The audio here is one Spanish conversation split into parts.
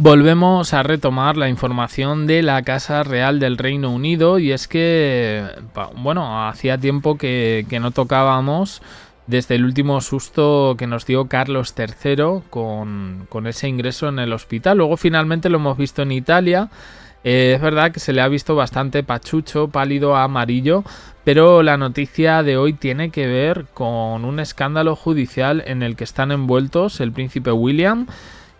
Volvemos a retomar la información de la Casa Real del Reino Unido y es que, bueno, hacía tiempo que no tocábamos desde el último susto que nos dio Carlos III con ese ingreso en el hospital. Luego finalmente lo hemos visto en Italia. Es verdad que se le ha visto bastante pachucho, pálido a amarillo, pero la noticia de hoy tiene que ver con un escándalo judicial en el que están envueltos el príncipe William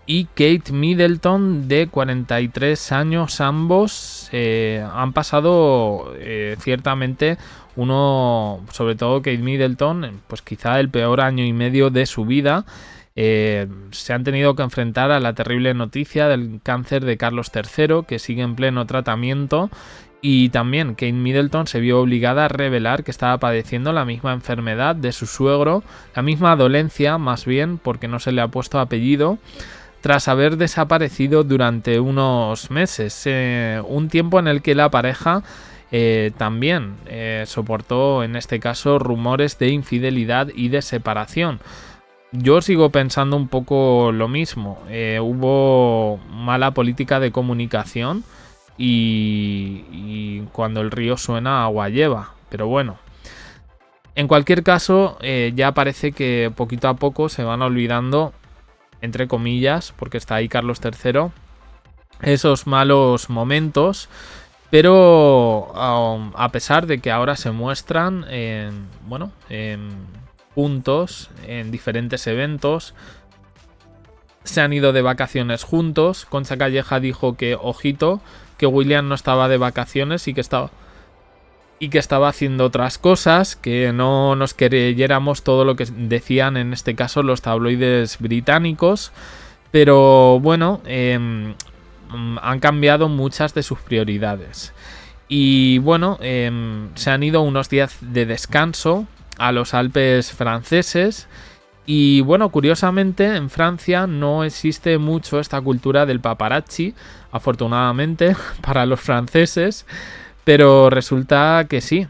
y Kate Middleton, de 43 años ambos. Han pasado ciertamente sobre todo Kate Middleton, pues quizá el peor año y medio de su vida. Se han tenido que enfrentar a la terrible noticia del cáncer de Carlos III, que sigue en pleno tratamiento. Y también Kate Middleton se vio obligada a revelar que estaba padeciendo la misma enfermedad de su suegro, la misma dolencia más bien, porque no se le ha puesto apellido, tras haber desaparecido durante unos meses, un tiempo en el que la pareja también soportó, en este caso, rumores de infidelidad y de separación. Yo sigo pensando un poco lo mismo. Hubo mala política de comunicación y cuando el río suena, agua lleva. Pero bueno, en cualquier caso, ya parece que poquito a poco se van olvidando, entre comillas, porque está ahí Carlos III, esos malos momentos, pero a pesar de que ahora se muestran juntos en diferentes eventos, se han ido de vacaciones juntos. Concha Calleja dijo que, ojito, que William no estaba de vacaciones y que estaba haciendo otras cosas, que no nos creyéramos todo lo que decían en este caso los tabloides británicos, pero bueno, han cambiado muchas de sus prioridades. Y bueno, se han ido unos días de descanso a los Alpes franceses. Y bueno, curiosamente en Francia no existe mucho esta cultura del paparazzi, afortunadamente para los franceses. Pero resulta que sí,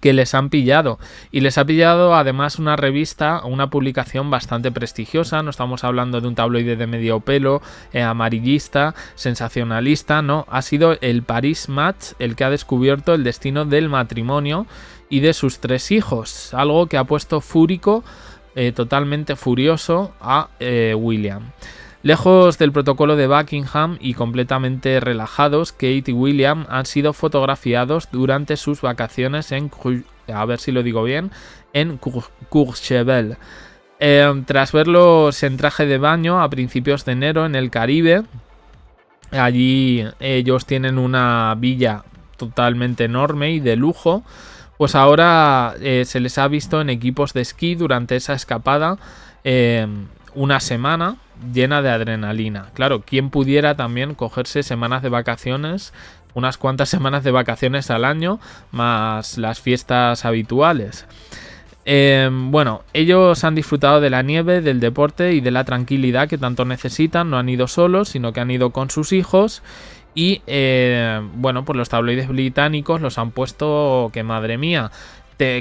que les han pillado. Y les ha pillado además una revista, una publicación bastante prestigiosa. No estamos hablando de un tabloide de medio pelo, amarillista, sensacionalista, no. Ha sido el Paris Match el que ha descubierto el destino del matrimonio y de sus 3 hijos. Algo que ha puesto fúrico, totalmente furioso a William. Lejos del protocolo de Buckingham y completamente relajados, Kate y William han sido fotografiados durante sus vacaciones en Courchevel. Tras verlos en traje de baño a principios de enero en el Caribe, allí ellos tienen una villa totalmente enorme y de lujo, pues ahora se les ha visto en equipos de esquí durante esa escapada, una semana llena de adrenalina. Claro, ¿quién pudiera también cogerse semanas de vacaciones, unas cuantas semanas de vacaciones al año, más las fiestas habituales? Bueno, ellos han disfrutado de la nieve, del deporte y de la tranquilidad que tanto necesitan. No han ido solos, sino que han ido con sus hijos. Y bueno, pues los tabloides británicos los han puesto que madre mía.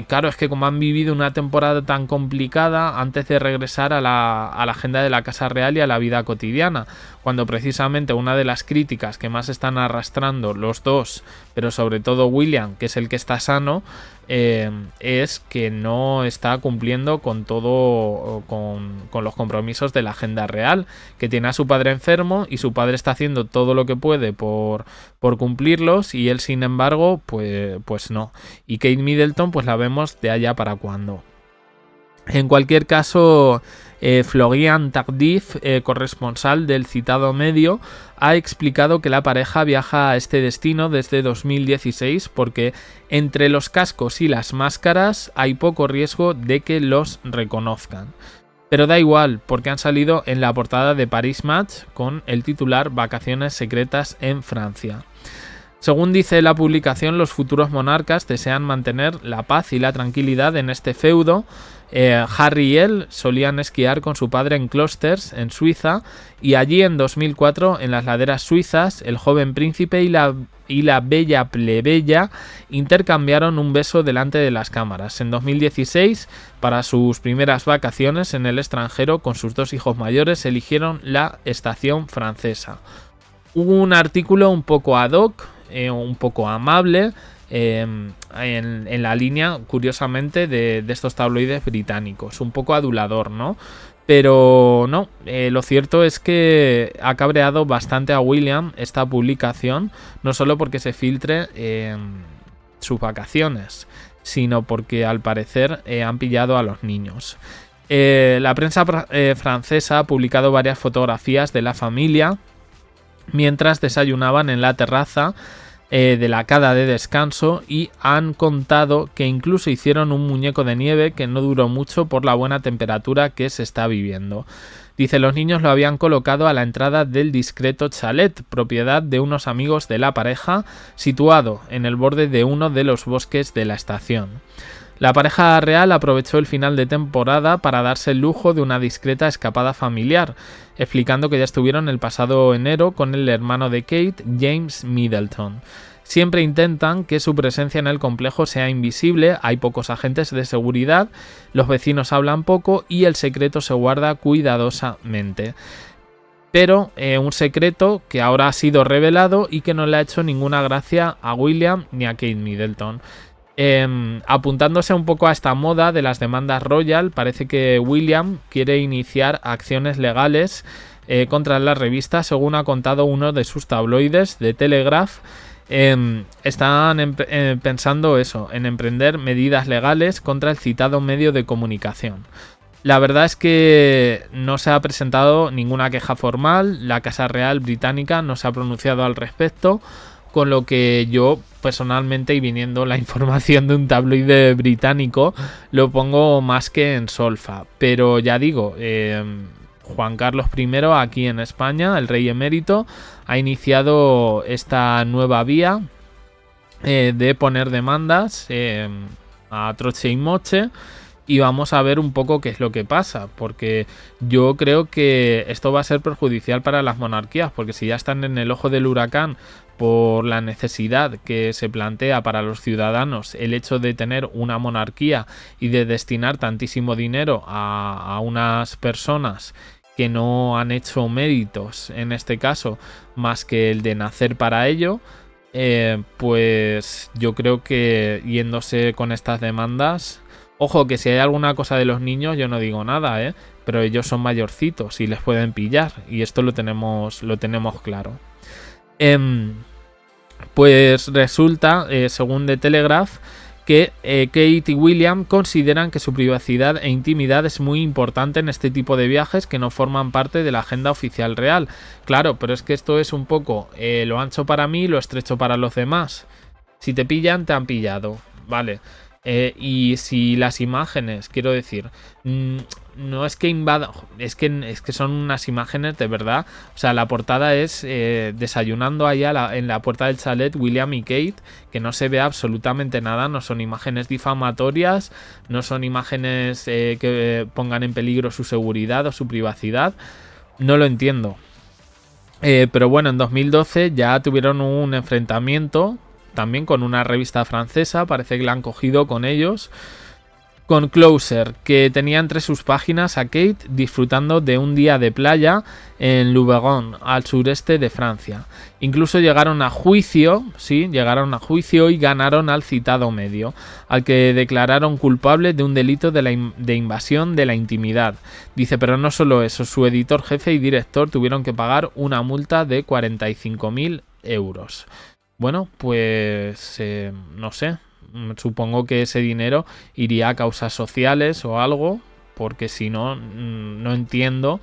Claro, es que como han vivido una temporada tan complicada antes de regresar a la agenda de la Casa Real y a la vida cotidiana, cuando precisamente una de las críticas que más están arrastrando los dos, pero sobre todo William, que es el que está sano, es que no está cumpliendo con todo, con los compromisos de la agenda real, que tiene a su padre enfermo y su padre está haciendo todo lo que puede por cumplirlos y él, sin embargo, pues no. Y Kate Middleton pues la vemos de allá para cuando. En cualquier caso, Florian Tardif, corresponsal del citado medio, ha explicado que la pareja viaja a este destino desde 2016 porque entre los cascos y las máscaras hay poco riesgo de que los reconozcan. Pero da igual, porque han salido en la portada de Paris Match con el titular Vacaciones secretas en Francia. Según dice la publicación, los futuros monarcas desean mantener la paz y la tranquilidad en este feudo. Harry y él solían esquiar con su padre en Klosters, en Suiza, y allí en 2004, en las laderas suizas, el joven príncipe y la bella plebeya intercambiaron un beso delante de las cámaras. En 2016, para sus primeras vacaciones en el extranjero con sus 2 hijos mayores, eligieron la estación francesa. Hubo un artículo un poco ad hoc, un poco amable, en la línea, curiosamente, de estos tabloides británicos. Un poco adulador, ¿no? Pero no, lo cierto es que ha cabreado bastante a William esta publicación, no solo porque se filtre sus vacaciones, sino porque al parecer han pillado a los niños. La prensa francesa ha publicado varias fotografías de la familia mientras desayunaban en la terraza de la cada de descanso, y han contado que incluso hicieron un muñeco de nieve que no duró mucho por la buena temperatura que se está viviendo. Dice, los niños lo habían colocado a la entrada del discreto chalet, propiedad de unos amigos de la pareja, situado en el borde de uno de los bosques de la estación. La pareja real aprovechó el final de temporada para darse el lujo de una discreta escapada familiar, explicando que ya estuvieron el pasado enero con el hermano de Kate, James Middleton. Siempre intentan que su presencia en el complejo sea invisible, hay pocos agentes de seguridad, los vecinos hablan poco y el secreto se guarda cuidadosamente. Pero un secreto que ahora ha sido revelado y que no le ha hecho ninguna gracia a William ni a Kate Middleton. Apuntándose un poco a esta moda de las demandas royal, parece que William quiere iniciar acciones legales contra la revista, según ha contado uno de sus tabloides, The Telegraph. Están pensando eso, en emprender medidas legales contra el citado medio de comunicación. La verdad es que no se ha presentado ninguna queja formal, la Casa Real británica no se ha pronunciado al respecto, con lo que yo personalmente, y viniendo la información de un tabloide británico, lo pongo más que en solfa. Pero ya digo, Juan Carlos I aquí en España, el rey emérito, ha iniciado esta nueva vía de poner demandas a troche y moche. Y vamos a ver un poco qué es lo que pasa, porque yo creo que esto va a ser perjudicial para las monarquías, porque si ya están en el ojo del huracán por la necesidad que se plantea para los ciudadanos el hecho de tener una monarquía y de destinar tantísimo dinero a unas personas que no han hecho méritos, en este caso, más que el de nacer para ello, pues yo creo que yéndose con estas demandas... Ojo, que si hay alguna cosa de los niños yo no digo nada, pero ellos son mayorcitos y les pueden pillar, y esto lo tenemos claro. Pues resulta, según The Telegraph, que Kate y William consideran que su privacidad e intimidad es muy importante en este tipo de viajes que no forman parte de la agenda oficial real. Claro, pero es que esto es un poco lo ancho para mí, lo estrecho para los demás. Si te pillan, te han pillado, vale. Y si las imágenes, quiero decir, no es que invadan, es que son unas imágenes de verdad. O sea, la portada es desayunando allá en la puerta del chalet William y Kate, que no se ve absolutamente nada, no son imágenes difamatorias, no son imágenes que pongan en peligro su seguridad o su privacidad. No lo entiendo. Pero bueno, en 2012 ya tuvieron un enfrentamiento también con una revista francesa, parece que la han cogido con ellos, con Closer, que tenía entre sus páginas a Kate disfrutando de un día de playa en Luberon, al sureste de Francia. Incluso llegaron a juicio y ganaron al citado medio, al que declararon culpable de un delito de invasión de la intimidad. Dice, pero no solo eso, su editor jefe y director tuvieron que pagar una multa de 45.000 euros. Bueno, pues no sé, supongo que ese dinero iría a causas sociales o algo, porque si no, no entiendo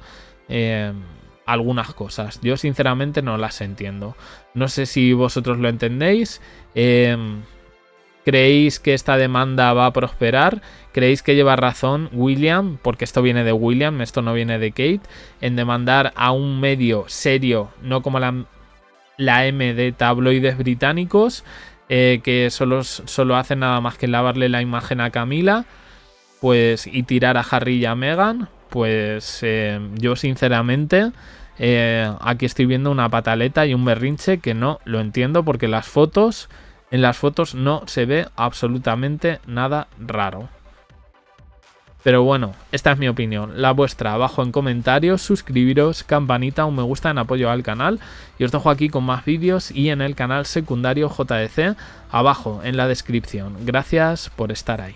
algunas cosas. Yo sinceramente no las entiendo. No sé si vosotros lo entendéis. ¿Creéis que esta demanda va a prosperar? ¿Creéis que lleva razón William? Porque esto viene de William, esto no viene de Kate, en demandar a un medio serio, no como la la M de tabloides británicos, que solo hacen nada más que lavarle la imagen a Camila, pues, y tirar a Harry y a Meghan. Pues yo sinceramente aquí estoy viendo una pataleta y un berrinche que no lo entiendo, porque en las fotos no se ve absolutamente nada raro. Pero bueno, esta es mi opinión. La vuestra abajo en comentarios, suscribiros, campanita, un me gusta en apoyo al canal. Y os dejo aquí con más vídeos y en el canal secundario JDC abajo en la descripción. Gracias por estar ahí.